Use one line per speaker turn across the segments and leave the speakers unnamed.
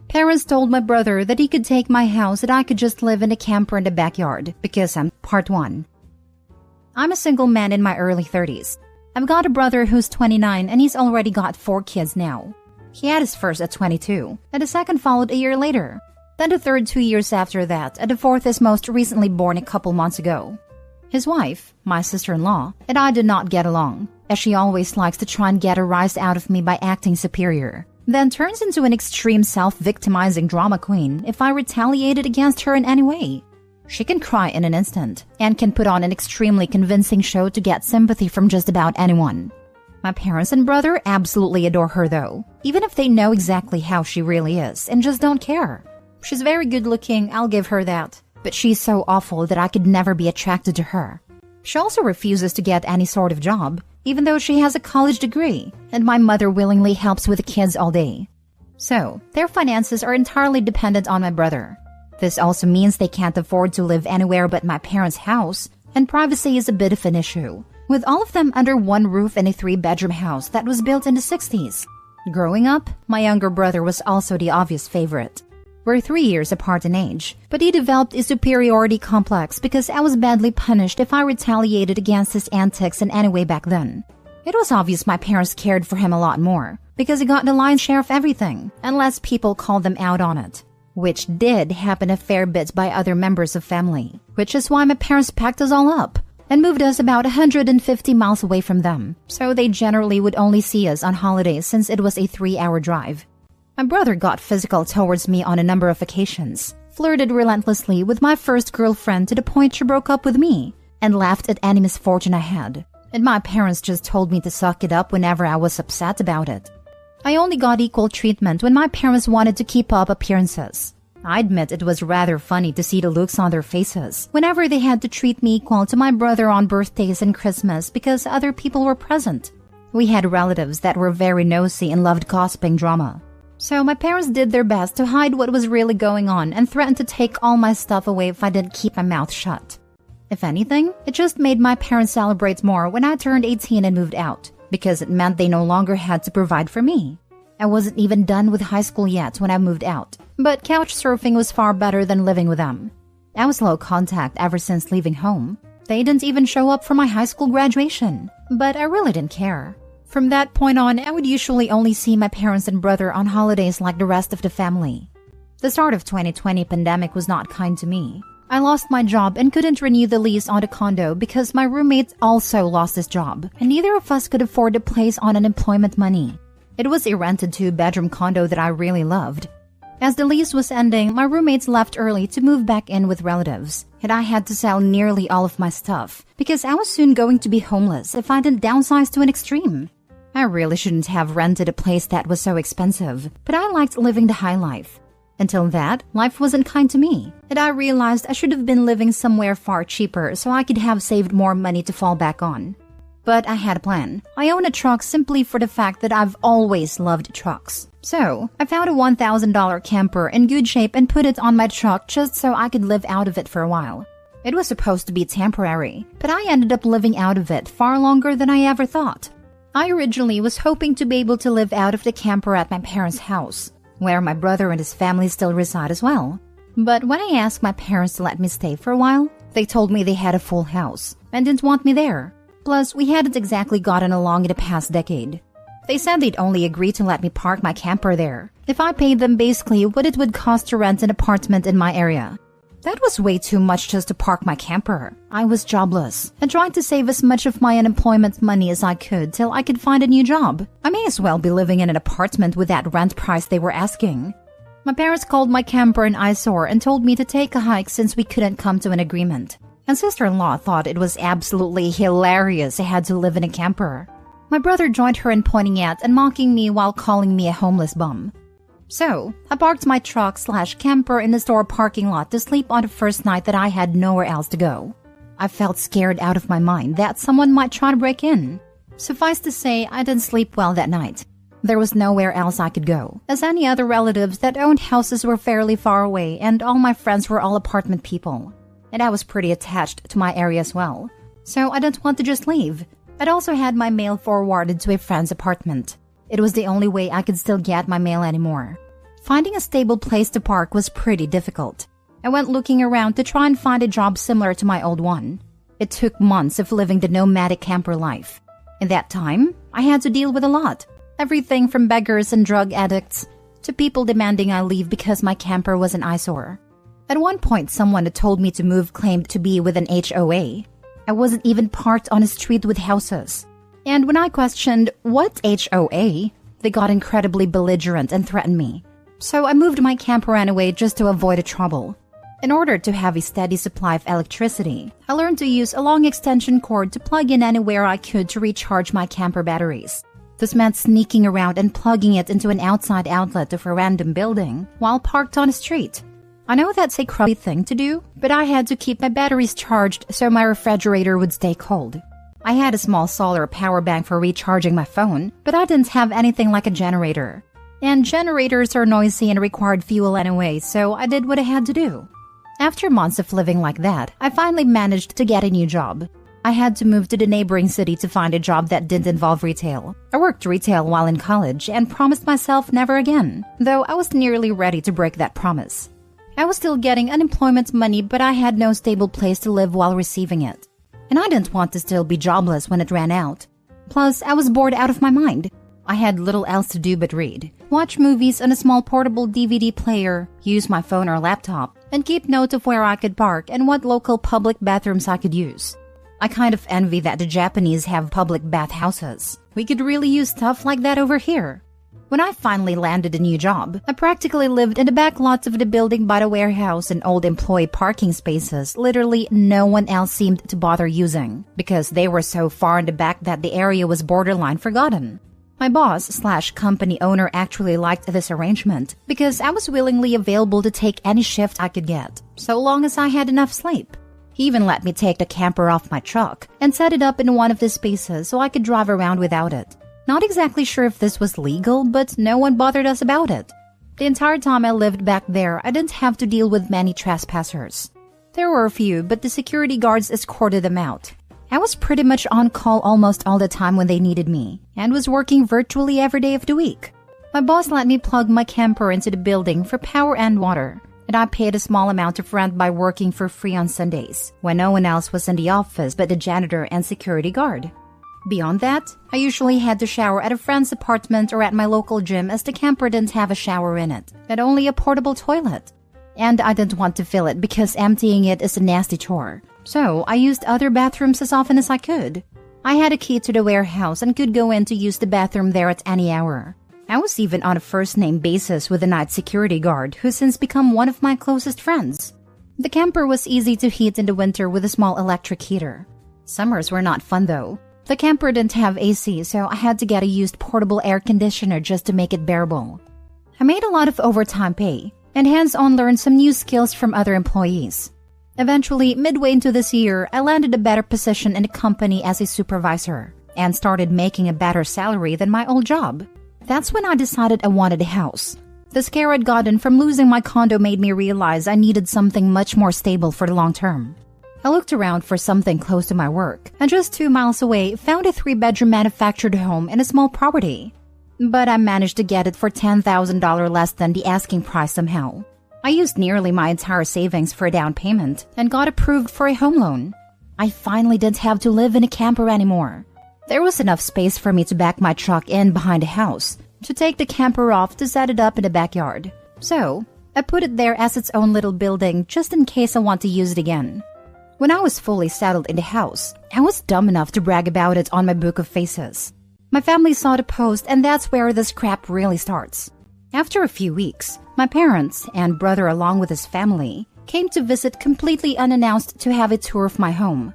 Parents told my brother that he could take my house and I could just live in a camper in the backyard because I'm part 1. I'm a single man in my early 30s. I've got a brother who's 29 and he's already got 4 kids now. He had his first at 22, and the second followed a year later. Then the third 2 years after that, and the fourth is most recently born a couple months ago. His wife, my sister-in-law, and I did not get along, as she always likes to try and get a rise out of me by acting superior, then turns into an extreme self-victimizing drama queen if I retaliated against her in any way. She can cry in an instant, and can put on an extremely convincing show to get sympathy from just about anyone. My parents and brother absolutely adore her though, even if they know exactly how she really is and just don't care. She's very good looking, I'll give her that, but she's so awful that I could never be attracted to her. She also refuses to get any sort of job, even though she has a college degree, and my mother willingly helps with the kids all day. So, their finances are entirely dependent on my brother. This also means they can't afford to live anywhere but my parents' house, and privacy is a bit of an issue, with all of them under one roof in a 3-bedroom house that was built in the 60s. Growing up, my younger brother was also the obvious favorite. We're 3 years apart in age, but he developed a superiority complex because I was badly punished if I retaliated against his antics in any way back then. It was obvious my parents cared for him a lot more, because he got the lion's share of everything, unless people called them out on it, which did happen a fair bit by other members of family, which is why my parents packed us all up and moved us about 150 miles away from them, so they generally would only see us on holidays since it was a 3-hour drive. My brother got physical towards me on a number of occasions, flirted relentlessly with my first girlfriend to the point she broke up with me, and laughed at any misfortune I had, and my parents just told me to suck it up whenever I was upset about it. I only got equal treatment when my parents wanted to keep up appearances. I admit it was rather funny to see the looks on their faces whenever they had to treat me equal to my brother on birthdays and Christmas because other people were present. We had relatives that were very nosy and loved gossiping drama. So my parents did their best to hide what was really going on and threatened to take all my stuff away if I didn't keep my mouth shut. If anything, it just made my parents celebrate more when I turned 18 and moved out, because it meant they no longer had to provide for me. I wasn't even done with high school yet when I moved out, but couch surfing was far better than living with them. I was low contact ever since leaving home. They didn't even show up for my high school graduation, but I really didn't care. From that point on, I would usually only see my parents and brother on holidays like the rest of the family. The start of 2020 pandemic was not kind to me. I lost my job and couldn't renew the lease on the condo because my roommate also lost his job, and neither of us could afford the place on unemployment money. It was a rented 2-bedroom condo that I really loved. As the lease was ending, my roommates left early to move back in with relatives, and I had to sell nearly all of my stuff because I was soon going to be homeless if I didn't downsize to an extreme. I really shouldn't have rented a place that was so expensive, but I liked living the high life. Until that, life wasn't kind to me, and I realized I should have been living somewhere far cheaper so I could have saved more money to fall back on. But I had a plan. I own a truck simply for the fact that I've always loved trucks. So, I found a $1,000 camper in good shape and put it on my truck just so I could live out of it for a while. It was supposed to be temporary, but I ended up living out of it far longer than I ever thought. I originally was hoping to be able to live out of the camper at my parents' house, where my brother and his family still reside as well. But when I asked my parents to let me stay for a while, they told me they had a full house and didn't want me there. Plus, we hadn't exactly gotten along in the past decade. They said they'd only agree to let me park my camper there if I paid them basically what it would cost to rent an apartment in my area. That was way too much just to park my camper. I was jobless and trying to save as much of my unemployment money as I could till I could find a new job. I may as well be living in an apartment with that rent price they were asking. My parents called my camper an eyesore and told me to take a hike since we couldn't come to an agreement. And sister-in-law thought it was absolutely hilarious I had to live in a camper. My brother joined her in pointing at and mocking me while calling me a homeless bum. So, I parked my truck/camper in the store parking lot to sleep on the first night that I had nowhere else to go. I felt scared out of my mind that someone might try to break in. Suffice to say, I didn't sleep well that night. There was nowhere else I could go, as any other relatives that owned houses were fairly far away and all my friends were all apartment people. And I was pretty attached to my area as well, so I didn't want to just leave. I'd also had my mail forwarded to a friend's apartment. It was the only way I could still get my mail anymore. Finding a stable place to park was pretty difficult. I went looking around to try and find a job similar to my old one. It took months of living the nomadic camper life. In that time, I had to deal with a lot. Everything from beggars and drug addicts to people demanding I leave because my camper was an eyesore. At one point, someone who told me to move claimed to be with an HOA. I wasn't even parked on a street with houses. And when I questioned, "What HOA?" they got incredibly belligerent and threatened me. So I moved my camper anyway just to avoid the trouble. In order to have a steady supply of electricity, I learned to use a long extension cord to plug in anywhere I could to recharge my camper batteries. This meant sneaking around and plugging it into an outside outlet of a random building while parked on a street. I know that's a crummy thing to do, but I had to keep my batteries charged so my refrigerator would stay cold. I had a small solar power bank for recharging my phone, but I didn't have anything like a generator. And generators are noisy and required fuel anyway, so I did what I had to do. After months of living like that, I finally managed to get a new job. I had to move to the neighboring city to find a job that didn't involve retail. I worked retail while in college and promised myself never again, though I was nearly ready to break that promise. I was still getting unemployment money, but I had no stable place to live while receiving it. And I didn't want to still be jobless when it ran out. Plus, I was bored out of my mind. I had little else to do but read, watch movies on a small portable DVD player, use my phone or laptop, and keep note of where I could park and what local public bathrooms I could use. I kind of envy that the Japanese have public bathhouses. We could really use stuff like that over here. When I finally landed a new job, I practically lived in the back lots of the building by the warehouse and old employee parking spaces literally no one else seemed to bother using, because they were so far in the back that the area was borderline forgotten. My boss/company owner actually liked this arrangement because I was willingly available to take any shift I could get, so long as I had enough sleep. He even let me take the camper off my truck and set it up in one of the spaces so I could drive around without it. Not exactly sure if this was legal, but no one bothered us about it. The entire time I lived back there, I didn't have to deal with many trespassers. There were a few, but the security guards escorted them out. I was pretty much on call almost all the time when they needed me, and was working virtually every day of the week. My boss let me plug my camper into the building for power and water, and I paid a small amount of rent by working for free on Sundays, when no one else was in the office but the janitor and security guard. Beyond that, I usually had to shower at a friend's apartment or at my local gym as the camper didn't have a shower in it, but only a portable toilet. And I didn't want to fill it because emptying it is a nasty chore. So I used other bathrooms as often as I could. I had a key to the warehouse and could go in to use the bathroom there at any hour. I was even on a first-name basis with the night security guard, who's since become one of my closest friends. The camper was easy to heat in the winter with a small electric heater. Summers were not fun though. The camper didn't have AC, so I had to get a used portable air conditioner just to make it bearable. I made a lot of overtime pay, and hands-on learned some new skills from other employees. Eventually, midway into this year, I landed a better position in the company as a supervisor, and started making a better salary than my old job. That's when I decided I wanted a house. The scare I'd gotten from losing my condo made me realize I needed something much more stable for the long term. I looked around for something close to my work, and just 2 miles away found a 3-bedroom manufactured home in a small property. But I managed to get it for $10,000 less than the asking price somehow. I used nearly my entire savings for a down payment and got approved for a home loan. I finally didn't have to live in a camper anymore. There was enough space for me to back my truck in behind the house, to take the camper off to set it up in the backyard. So, I put it there as its own little building just in case I want to use it again. When I was fully settled in the house, I was dumb enough to brag about it on my book of faces. My family saw the post, and that's where this crap really starts. After a few weeks, my parents and brother along with his family came to visit completely unannounced to have a tour of my home.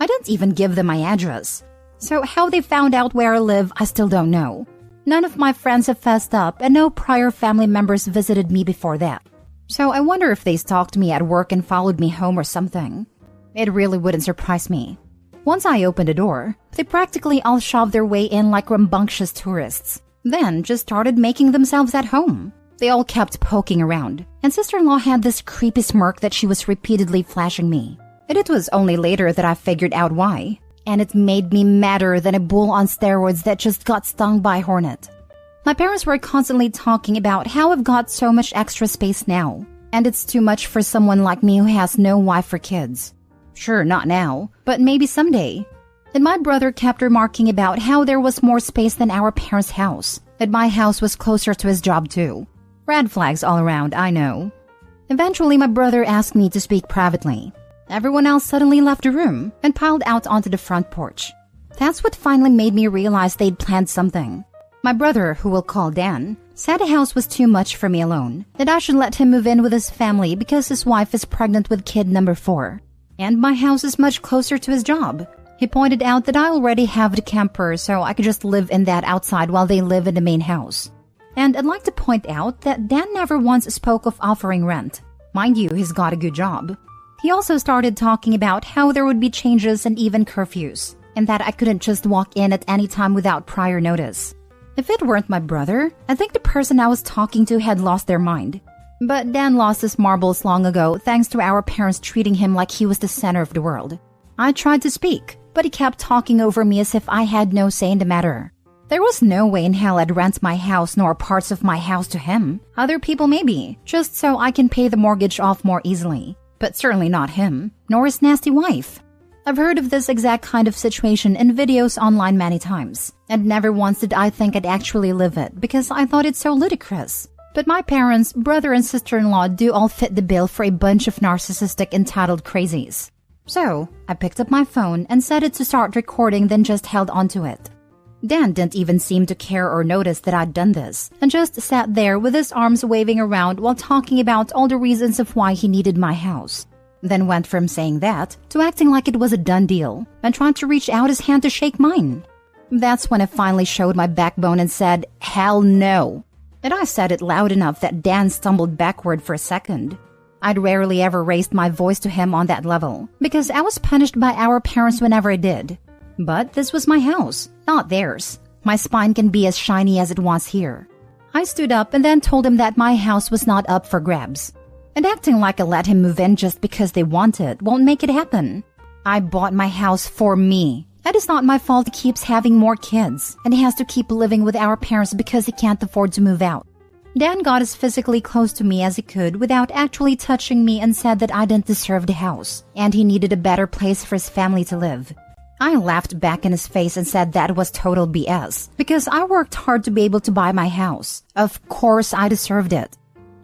I didn't even give them my address. So how they found out where I live, I still don't know. None of my friends have fessed up, and no prior family members visited me before that. So I wonder if they stalked me at work and followed me home or something. It really wouldn't surprise me. Once I opened the door, they practically all shoved their way in like rambunctious tourists. Then just started making themselves at home. They all kept poking around, and sister-in-law had this creepy smirk that she was repeatedly flashing me. And it was only later that I figured out why. And it made me madder than a bull on steroids that just got stung by a hornet. My parents were constantly talking about how I've got so much extra space now, and it's too much for someone like me who has no wife or kids. Sure, not now, but maybe someday. And my brother kept remarking about how there was more space than our parents' house, that my house was closer to his job too. Red flags all around, I know. Eventually, my brother asked me to speak privately. Everyone else suddenly left the room and piled out onto the front porch. That's what finally made me realize they'd planned something. My brother, who we'll call Dan, said the house was too much for me alone, that I should let him move in with his family because his wife is pregnant with kid number 4. And my house is much closer to his job. He pointed out that I already have the camper, so I could just live in that outside while they live in the main house. And I'd like to point out that Dan never once spoke of offering rent. Mind you, he's got a good job. He also started talking about how there would be changes and even curfews, and that I couldn't just walk in at any time without prior notice. If it weren't my brother, I think the person I was talking to had lost their mind. But Dan lost his marbles long ago thanks to our parents treating him like he was the center of the world. I tried to speak, but he kept talking over me as if I had no say in the matter. There was no way in hell I'd rent my house nor parts of my house to him. Other people maybe, just so I can pay the mortgage off more easily. But certainly not him, nor his nasty wife. I've heard of this exact kind of situation in videos online many times, and never once did I think I'd actually live it because I thought it so ludicrous. But my parents, brother and sister-in-law do all fit the bill for a bunch of narcissistic entitled crazies. So, I picked up my phone and set it to start recording, then just held onto it. Dan didn't even seem to care or notice that I'd done this, and just sat there with his arms waving around while talking about all the reasons of why he needed my house. Then went from saying that to acting like it was a done deal, and trying to reach out his hand to shake mine. That's when I finally showed my backbone and said, "Hell no." And I said it loud enough that Dan stumbled backward for a second. I'd rarely ever raised my voice to him on that level, because I was punished by our parents whenever I did. But this was my house, not theirs. My spine can be as shiny as it wants here. I stood up and then told him that my house was not up for grabs. And acting like I let him move in just because they want it won't make it happen. I bought my house for me. It is not my fault he keeps having more kids, and he has to keep living with our parents because he can't afford to move out. Dan got as physically close to me as he could without actually touching me and said that I didn't deserve the house, and he needed a better place for his family to live. I laughed back in his face and said that was total BS, because I worked hard to be able to buy my house. Of course I deserved it.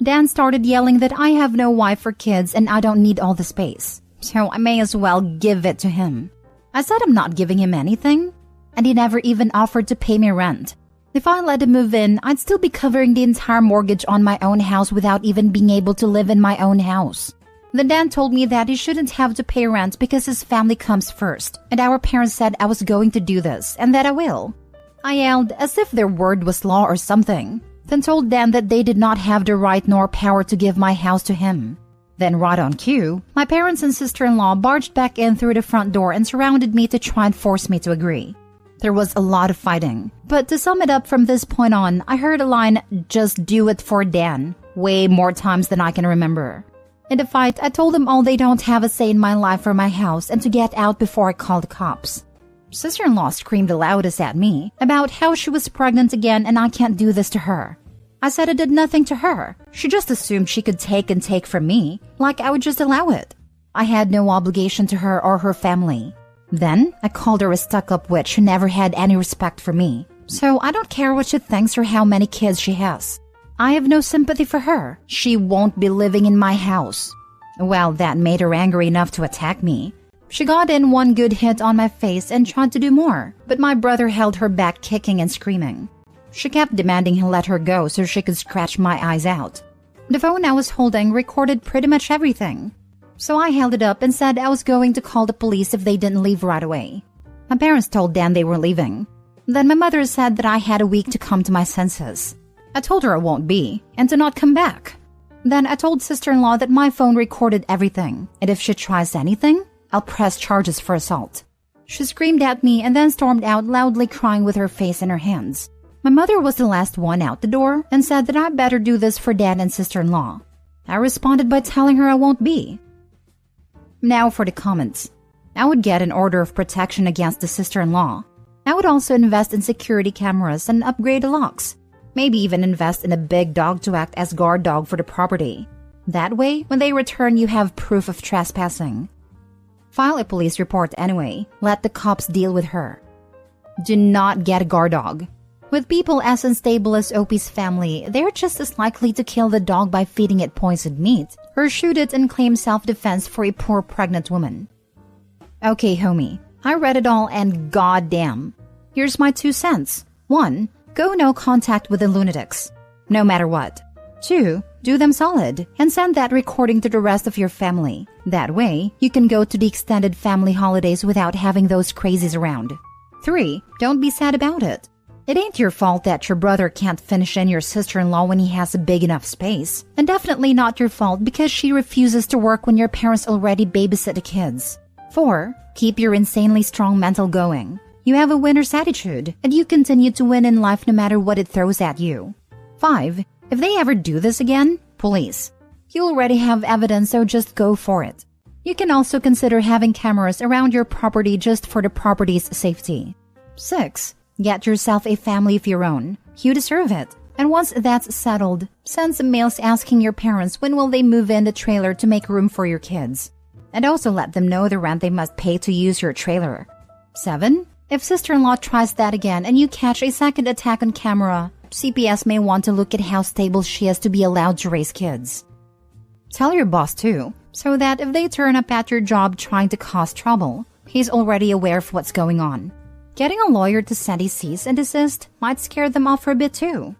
Dan started yelling that I have no wife or kids and I don't need all the space, so I may as well give it to him. I said I'm not giving him anything, and he never even offered to pay me rent. If I let him move in, I'd still be covering the entire mortgage on my own house without even being able to live in my own house. Then Dan told me that he shouldn't have to pay rent because his family comes first, and our parents said I was going to do this, and that I will. I yelled as if their word was law or something, then told Dan that they did not have the right nor power to give my house to him. Then right on cue, my parents and sister-in-law barged back in through the front door and surrounded me to try and force me to agree. There was a lot of fighting, but to sum it up from this point on, I heard a line, "Just do it for Dan," way more times than I can remember. In the fight, I told them all they don't have a say in my life or my house and to get out before I called the cops. Sister-in-law screamed the loudest at me about how she was pregnant again and I can't do this to her. I said I did nothing to her. She just assumed she could take and take from me, like I would just allow it. I had no obligation to her or her family. Then, I called her a stuck-up witch who never had any respect for me. So I don't care what she thinks or how many kids she has. I have no sympathy for her. She won't be living in my house. Well, that made her angry enough to attack me. She got in one good hit on my face and tried to do more, but my brother held her back, kicking and screaming. She kept demanding he let her go so she could scratch my eyes out. The phone I was holding recorded pretty much everything. So I held it up and said I was going to call the police if they didn't leave right away. My parents told Dan they were leaving. Then my mother said that I had a week to come to my senses. I told her I won't be, and to not come back. Then I told sister-in-law that my phone recorded everything, and if she tries anything, I'll press charges for assault. She screamed at me and then stormed out, loudly crying with her face in her hands. My mother was the last one out the door and said that I better do this for Dan and sister-in-law. I responded by telling her I won't be. Now for the comments. I would get an order of protection against the sister-in-law. I would also invest in security cameras and upgrade the locks. Maybe even invest in a big dog to act as guard dog for the property. That way, when they return, you have proof of trespassing. File a police report anyway. Let the cops deal with her. Do not get a guard dog. With people as unstable as Opie's family, they're just as likely to kill the dog by feeding it poisoned meat or shoot it and claim self-defense for a poor pregnant woman. Okay, homie, I read it all and goddamn. Here's my 2 cents. 1. Go no contact with the lunatics, no matter what. 2. Do them solid and send that recording to the rest of your family. That way, you can go to the extended family holidays without having those crazies around. 3. Don't be sad about it. It ain't your fault that your brother can't finish in your sister-in-law when he has a big enough space. And definitely not your fault because she refuses to work when your parents already babysit the kids. 4. Keep your insanely strong mental going. You have a winner's attitude, and you continue to win in life no matter what it throws at you. 5. If they ever do this again, police. You already have evidence, so just go for it. You can also consider having cameras around your property just for the property's safety. 6. Get yourself a family of your own. You deserve it. And once that's settled, send some mails asking your parents when will they move in the trailer to make room for your kids. And also let them know the rent they must pay to use your trailer. 7. If sister-in-law tries that again and you catch a second attack on camera, CPS may want to look at how stable she is to be allowed to raise kids. Tell your boss too, so that if they turn up at your job trying to cause trouble, he's already aware of what's going on. Getting a lawyer to send a cease and desist might scare them off for a bit too.